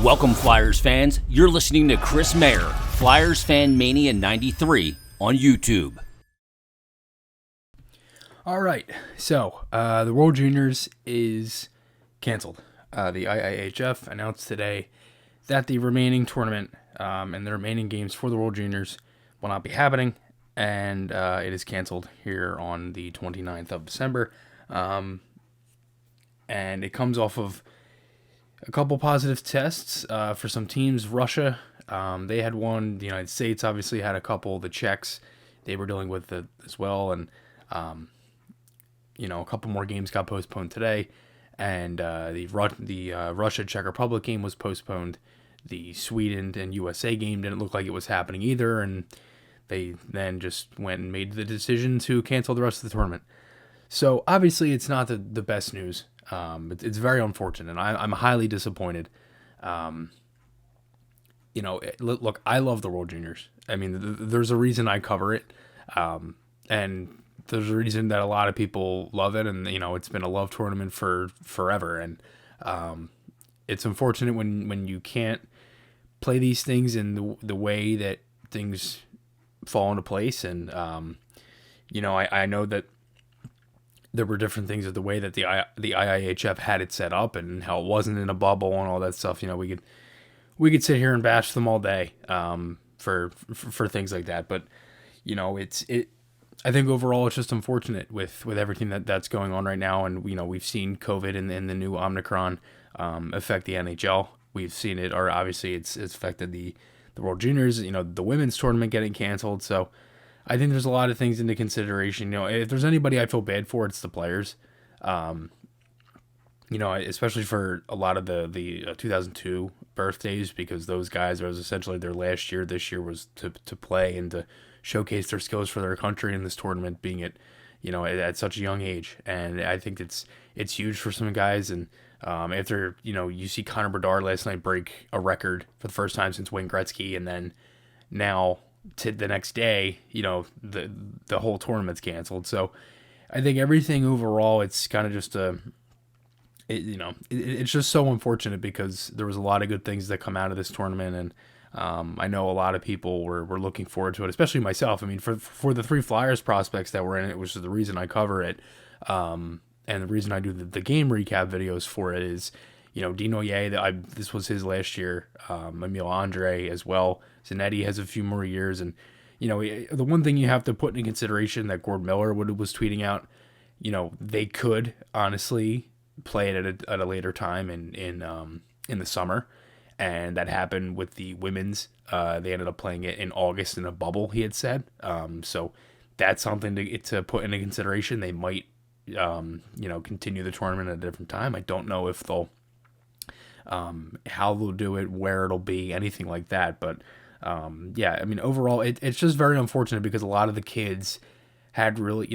Welcome, Flyers fans. You're listening to Chris Mayer, Flyers Fan Mania 93 on YouTube. All right, so the World Juniors is canceled. The IIHF announced today that the remaining tournament and the remaining games for the World Juniors will not be happening, and it is canceled here on the 29th of December. And it comes off of a couple positive tests for some teams. Russia, they had one. The United States obviously had a couple. The Czechs, they were dealing with it as well. And, a couple more games got postponed today. And the Russia-Czech Republic game was postponed. The Sweden and USA game didn't look like it was happening either. And they then just went and made the decision to cancel the rest of the tournament. So obviously it's not the best news. It's very unfortunate, and I'm highly disappointed. Look, I love the World Juniors. I mean, there's a reason I cover it, and there's a reason that a lot of people love it, and it's been a love tournament for forever. And it's unfortunate when you can't play these things in the way that things fall into place. And I know that there were different things of the way that the IIHF had it set up and how it wasn't in a bubble and all that stuff. We could sit here and bash them all day for things like that. But I think overall it's just unfortunate with everything that's going on right now. And we've seen COVID and the new Omicron affect the NHL. We've seen it, or obviously it's affected the World Juniors. The women's tournament getting canceled. So I think there's a lot of things into consideration. If there's anybody I feel bad for, it's the players. Especially for a lot of the 2002 birthdays, because those guys, it was essentially their last year. This year was to play and to showcase their skills for their country in this tournament, being at such a young age. And I think it's huge for some guys. And after you see Connor Bedard last night break a record for the first time since Wayne Gretzky, and then now to the next day, the whole tournament's canceled. So I think everything overall, it's kind of just it's just so unfortunate, because there was a lot of good things that come out of this tournament. And I know a lot of people were looking forward to it, especially myself. I mean, for the three Flyers prospects that were in it, which is the reason I cover it. And the reason I do the game recap videos for it is, Dinoye, this was his last year. Emil Andre as well. Zanetti has a few more years. And, the one thing you have to put in consideration that Gord Miller was tweeting out, they could honestly play it at a later time in the summer. And that happened with the women's. They ended up playing it in August in a bubble, he had said. So that's something to put into consideration. They might, continue the tournament at a different time. I don't know if they'll, how they'll do it, where it'll be, anything like that. But overall, it's just very unfortunate, because a lot of the kids had really,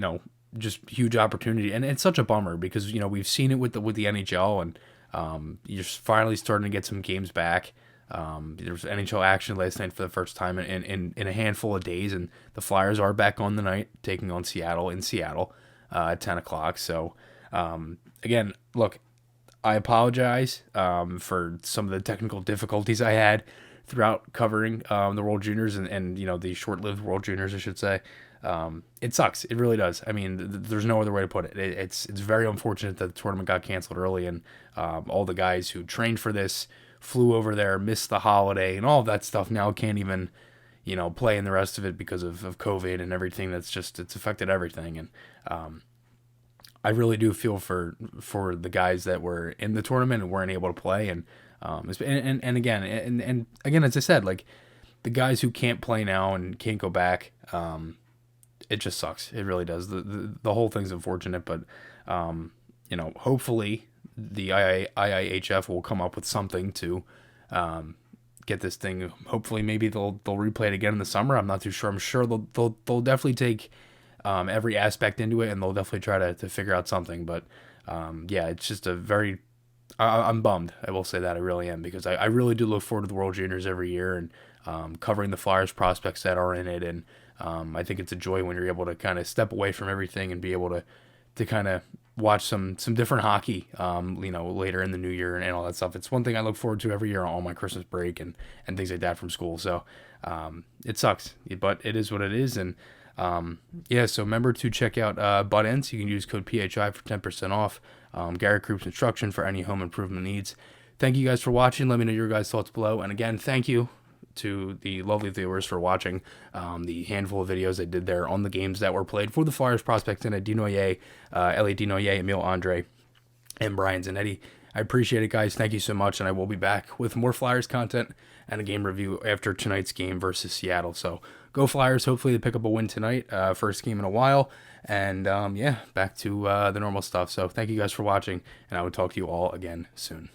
just huge opportunity, and it's such a bummer, because we've seen it with the NHL, and you're finally starting to get some games back. There was NHL action last night for the first time in a handful of days, and the Flyers are back on the night, taking on Seattle in Seattle at 10 o'clock. So again, look, I apologize for some of the technical difficulties I had throughout covering the World Juniors and the short-lived World Juniors, I should say. It sucks. It really does. I mean, there's no other way to put it. It's very unfortunate that the tournament got canceled early, and all the guys who trained for this flew over there, missed the holiday, and all of that stuff now can't even, play in the rest of it because of COVID and everything. It's affected everything. And I really do feel for the guys that were in the tournament and weren't able to play. And again, as I said, like, the guys who can't play now and can't go back, it just sucks. It really does. The whole thing's unfortunate, but hopefully the IIHF will come up with something to get this thing. Hopefully, maybe they'll replay it again in the summer. I'm not too sure. I'm sure they'll definitely take every aspect into it, and they'll definitely try to figure out something. But it's just a very I'm bummed. I will say that. I really am, because I really do look forward to the World Juniors every year, and covering the Flyers prospects that are in it. And I think it's a joy when you're able to kind of step away from everything and be able to kind of watch some different hockey, later in the new year and all that stuff. It's one thing I look forward to every year on my Christmas break and things like that from school. So it sucks, but it is what it is. And so remember to check out Butt Ends. You can use code PHI for 10% off. Garrett Group's Instruction for any home improvement needs. Thank you guys for watching. Let me know your guys' thoughts below. And again, thank you to the lovely viewers for watching the handful of videos I did there on the games that were played for the Flyers prospects in Desnoyers, Elliot Desnoyers, Emile Andre, and Brian Zanetti. I appreciate it, guys. Thank you so much, and I will be back with more Flyers content and a game review after tonight's game versus Seattle. So go Flyers. Hopefully they pick up a win tonight. First game in a while. And back to the normal stuff. So thank you guys for watching, and I will talk to you all again soon.